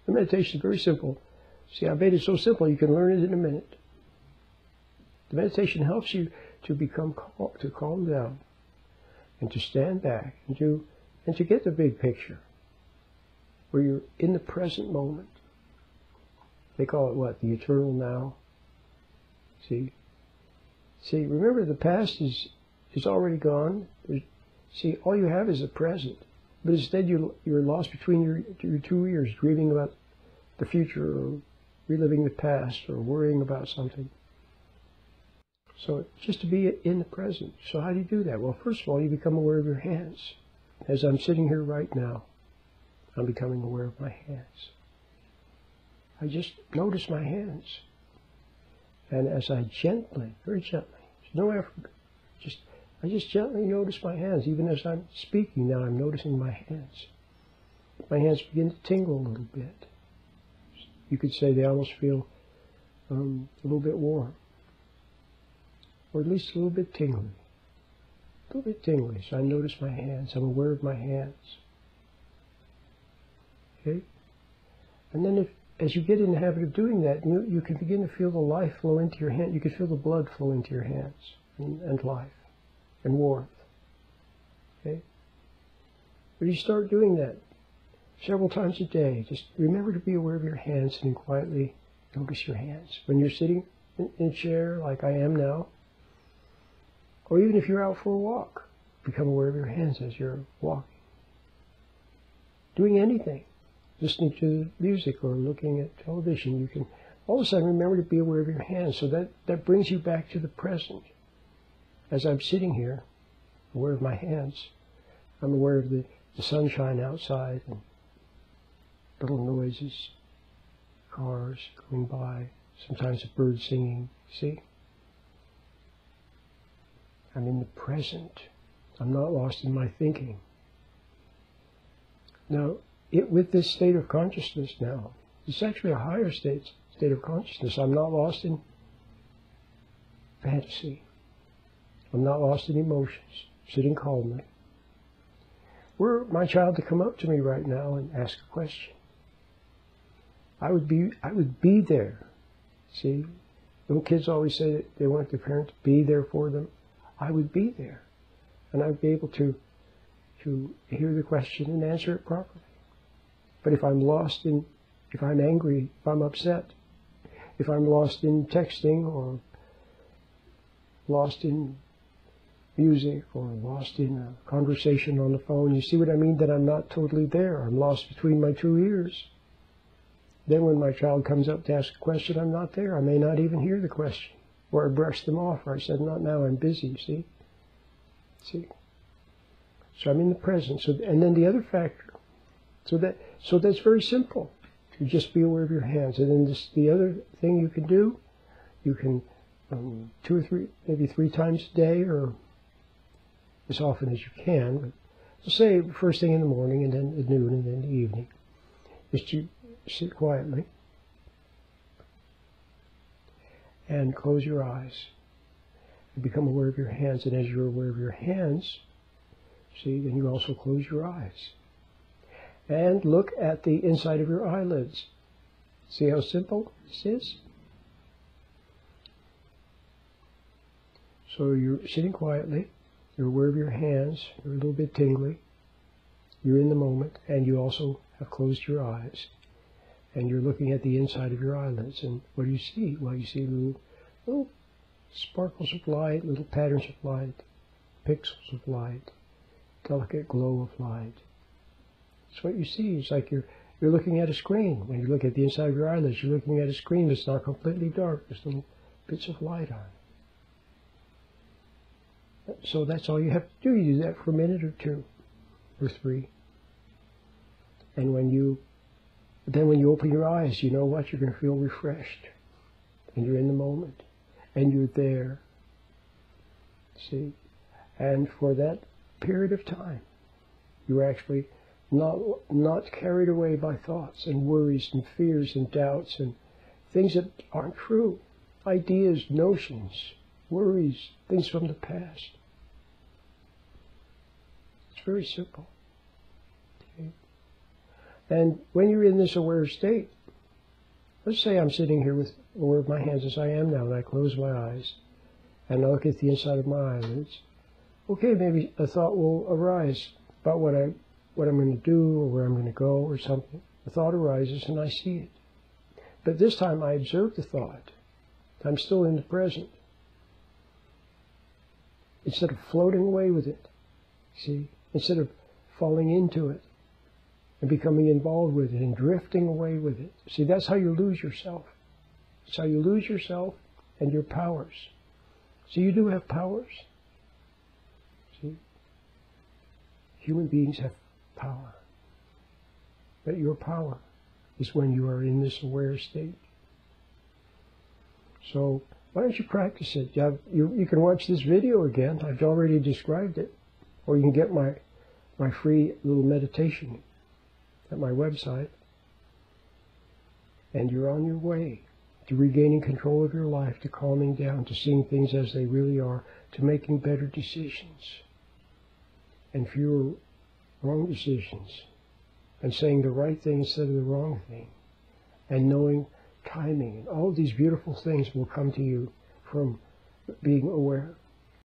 The meditation is very simple. See, I made it so simple you can learn it in a minute. The meditation helps you to become calm, to calm down, and to stand back, and to get the big picture, where you're in the present moment. They call it what? The eternal now. See, remember the past is already gone. See, all you have is the present. But instead you're lost between your two ears, dreaming about the future, or reliving the past, or worrying about something. So just to be in the present. So how do you do that? Well, first of all, you become aware of your hands. As I'm sitting here right now, I'm becoming aware of my hands. I just notice my hands. And as I gently, very gently, no effort, I just gently notice my hands. Even as I'm speaking now, I'm noticing my hands. My hands begin to tingle a little bit. You could say they almost feel a little bit warm. Or at least a little bit tingly. A little bit tingly. So I notice my hands. I'm aware of my hands. Okay? And then as you get in the habit of doing that, you can begin to feel the life flow into your hand. You can feel the blood flow into your hands, and life, and warmth. Okay? But you start doing that several times a day. Just remember to be aware of your hands and quietly notice your hands. When you're sitting in a chair like I am now, or even if you're out for a walk, become aware of your hands as you're walking. Doing anything. Listening to music or looking at television, you can all of a sudden remember to be aware of your hands. So that brings you back to the present. As I'm sitting here, aware of my hands, I'm aware of the sunshine outside and little noises, cars going by, sometimes a bird singing. See? I'm in the present. I'm not lost in my thinking. Now, with this state of consciousness now, it's actually a higher state of consciousness. I'm not lost in fantasy. I'm not lost in emotions, sitting calmly. Were my child to come up to me right now and ask a question, I would be there. See, little kids always say that they want their parent to be there for them. I would be there, and I'd be able to hear the question and answer it properly. But if I'm if I'm angry, if I'm upset, if I'm lost in texting, or lost in music, or lost in a conversation on the phone, you see what I mean? That I'm not totally there. I'm lost between my two ears. Then when my child comes up to ask a question, I'm not there. I may not even hear the question. Or I brush them off, or I said, not now, I'm busy, see? So I'm in the present. And then the other factor, so that's very simple, to just be aware of your hands. And then the other thing you can do, you can 2 or 3, maybe 3 times a day, or as often as you can, but so say first thing in the morning, and then at noon, and then in the evening, is to sit quietly and close your eyes and become aware of your hands. And as you're aware of your hands, see, then you also close your eyes and look at the inside of your eyelids. See how simple this is? So you're sitting quietly, you're aware of your hands, you're a little bit tingly, you're in the moment, and you also have closed your eyes. And you're looking at the inside of your eyelids. And what do you see? Well, you see little sparkles of light, little patterns of light, pixels of light, delicate glow of light. That's what you see. It's like you're looking at a screen. When you look at the inside of your eyelids, you're looking at a screen that's not completely dark. There's little bits of light on it. So that's all you have to do. You do that for a minute or 2 or 3. And when you open your eyes, you know what? You're going to feel refreshed. And you're in the moment. And you're there. See? And for that period of time, you're actually not carried away by thoughts and worries and fears and doubts and things that aren't true. Ideas, notions, worries, things from the past. It's very simple. Okay? And when you're in this aware state, let's say I'm sitting here with aware of my hands as I am now, and I close my eyes, and I look at the inside of my eyelids. Okay, maybe a thought will arise about what I'm going to do, or where I'm going to go, or something. The thought arises, and I see it. But this time I observe the thought. I'm still in the present. Instead of floating away with it, see? Instead of falling into it and becoming involved with it and drifting away with it. See, that's how you lose yourself. It's how you lose yourself and your powers. So you do have powers. See? Human beings have power. But your power is when you are in this aware state. So why don't you practice it? You can watch this video again. I've already described it. Or you can get my free little meditation at my website. And you're on your way to regaining control of your life, to calming down, to seeing things as they really are, to making better decisions and fewer wrong decisions, and saying the right thing instead of the wrong thing, and knowing timing. And all of these beautiful things will come to you from being aware.